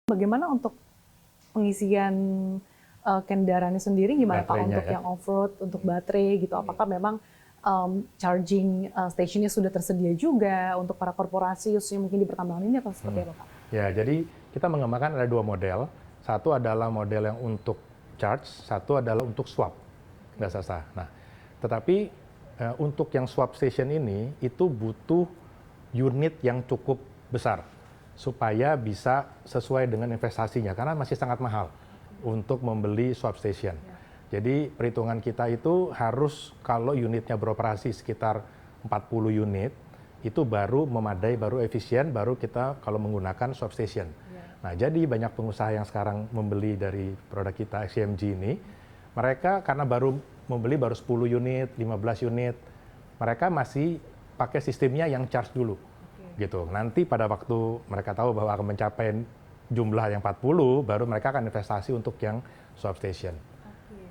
Bagaimana untuk pengisian, kendaraannya sendiri gimana Pak Baterainya untuk ya? yang off-road, untuk baterai gitu? Apakah memang, charging, station-nya sudah tersedia juga untuk para korporasi khususnya mungkin di pertambangan ini atau seperti apa Pak? Ya, jadi kita mengembangkan ada 2 model. Satu adalah model yang untuk charge, satu adalah untuk swap, nggak sah. Nah, tetapi untuk yang swap station ini itu butuh unit yang cukup besar supaya bisa sesuai dengan investasinya karena masih sangat mahal untuk membeli swap station. Jadi perhitungan kita itu harus kalau unitnya beroperasi sekitar 40 unit itu baru memadai, baru efisien, baru kita kalau menggunakan swap station. Nah, jadi banyak pengusaha yang sekarang membeli dari produk kita XCMG ini, mereka karena baru membeli baru 10 unit, 15 unit, mereka masih pakai sistemnya yang charge dulu. Gitu. Nanti pada waktu mereka tahu bahwa akan mencapai jumlah yang 40, baru mereka akan investasi untuk yang swap station.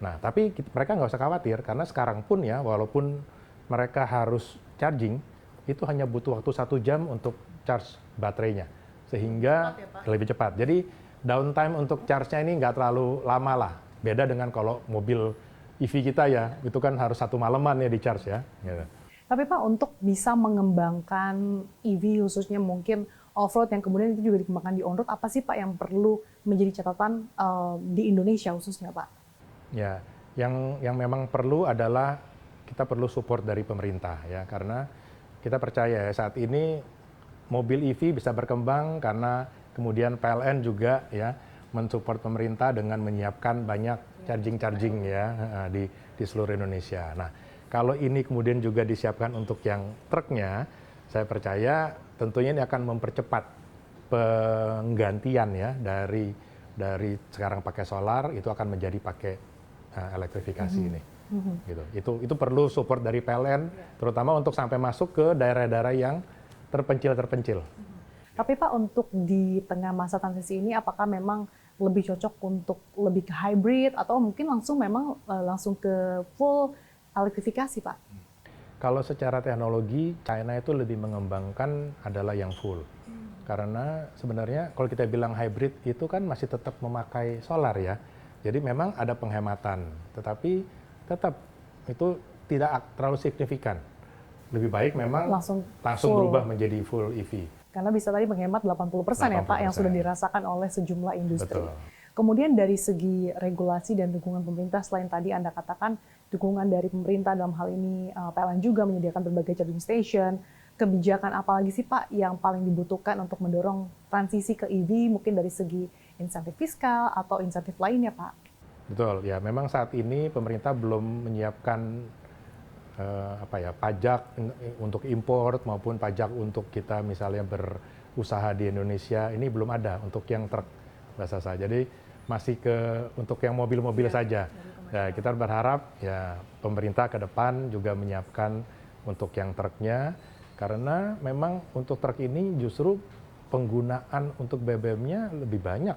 Nah, tapi mereka nggak usah khawatir, karena sekarang pun ya, walaupun mereka harus charging, itu hanya butuh waktu 1 jam untuk charge baterainya. Sehingga lebih cepat. Jadi downtime untuk charge-nya ini nggak terlalu lama lah. Beda dengan kalau mobil EV kita ya, itu kan harus 1 malaman ya di charge ya. Gitu. Tapi Pak, untuk bisa mengembangkan EV khususnya mungkin off-road yang kemudian itu juga dikembangkan di on-road, apa sih Pak yang perlu menjadi catatan di Indonesia khususnya Pak? Ya, yang memang perlu adalah kita perlu support dari pemerintah ya, karena kita percaya ya, saat ini mobil EV bisa berkembang karena kemudian PLN juga ya mensupport pemerintah dengan menyiapkan banyak charging ya di seluruh Indonesia. Nah, kalau ini kemudian juga disiapkan untuk yang truknya, saya percaya tentunya ini akan mempercepat penggantian ya dari sekarang pakai solar itu akan menjadi pakai elektrifikasi ini. Gitu. Itu perlu support dari PLN, terutama untuk sampai masuk ke daerah-daerah yang terpencil. Tapi Pak, untuk di tengah masa transisi ini, apakah memang lebih cocok untuk lebih ke hybrid atau mungkin langsung ke full elektrifikasi Pak? Kalau secara teknologi, China itu lebih mengembangkan adalah yang full. Karena sebenarnya kalau kita bilang hybrid itu kan masih tetap memakai solar ya. Jadi memang ada penghematan, tetapi tetap itu tidak terlalu signifikan. Lebih baik memang langsung berubah menjadi full EV. Karena bisa tadi menghemat 80% ya Pak yang sudah dirasakan oleh sejumlah industri. Betul. Kemudian dari segi regulasi dan dukungan pemerintah, selain tadi Anda katakan dukungan dari pemerintah dalam hal ini PLN juga menyediakan berbagai charging station, kebijakan apa lagi sih Pak yang paling dibutuhkan untuk mendorong transisi ke EV mungkin dari segi insentif fiskal atau insentif lainnya Pak? Betul, ya memang saat ini pemerintah belum menyiapkan pajak untuk impor maupun pajak untuk kita misalnya berusaha di Indonesia, ini belum ada untuk yang truk bahasa saya. Jadi masih untuk yang mobil-mobil saja. Ya, kita berharap ya pemerintah ke depan juga menyiapkan untuk yang truknya, karena memang untuk truk ini justru penggunaan untuk BBM-nya lebih banyak.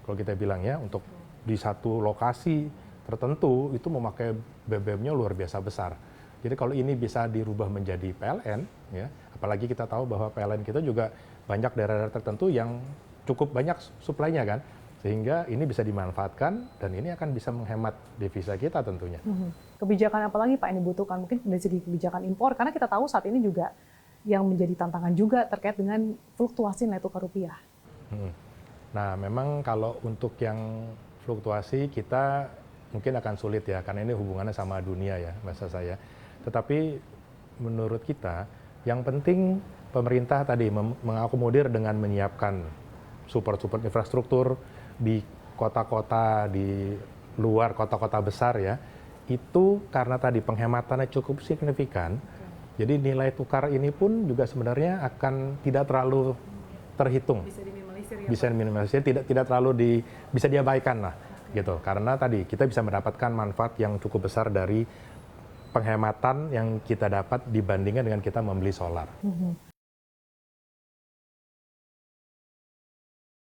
Kalau kita bilang ya, untuk di satu lokasi tertentu itu memakai BBM-nya luar biasa besar. Jadi kalau ini bisa dirubah menjadi PLN, ya, apalagi kita tahu bahwa PLN kita juga banyak daerah-daerah tertentu yang cukup banyak suplainya kan, sehingga ini bisa dimanfaatkan dan ini akan bisa menghemat devisa kita tentunya. Kebijakan apa lagi Pak yang dibutuhkan? Mungkin dari segi kebijakan impor, karena kita tahu saat ini juga yang menjadi tantangan juga terkait dengan fluktuasi nilai tukar rupiah. Nah, memang kalau untuk yang fluktuasi kita mungkin akan sulit ya, karena ini hubungannya sama dunia ya, bahasa saya. Tetapi menurut kita, yang penting pemerintah tadi mengakomodir dengan menyiapkan support infrastruktur di kota-kota, di luar kota-kota besar ya, itu karena tadi penghematannya cukup signifikan, jadi nilai tukar ini pun juga sebenarnya akan tidak terlalu terhitung. Bisa diminimalisir, tidak terlalu bisa diabaikan lah, gitu. Karena tadi kita bisa mendapatkan manfaat yang cukup besar dari penghematan yang kita dapat dibandingkan dengan kita membeli solar.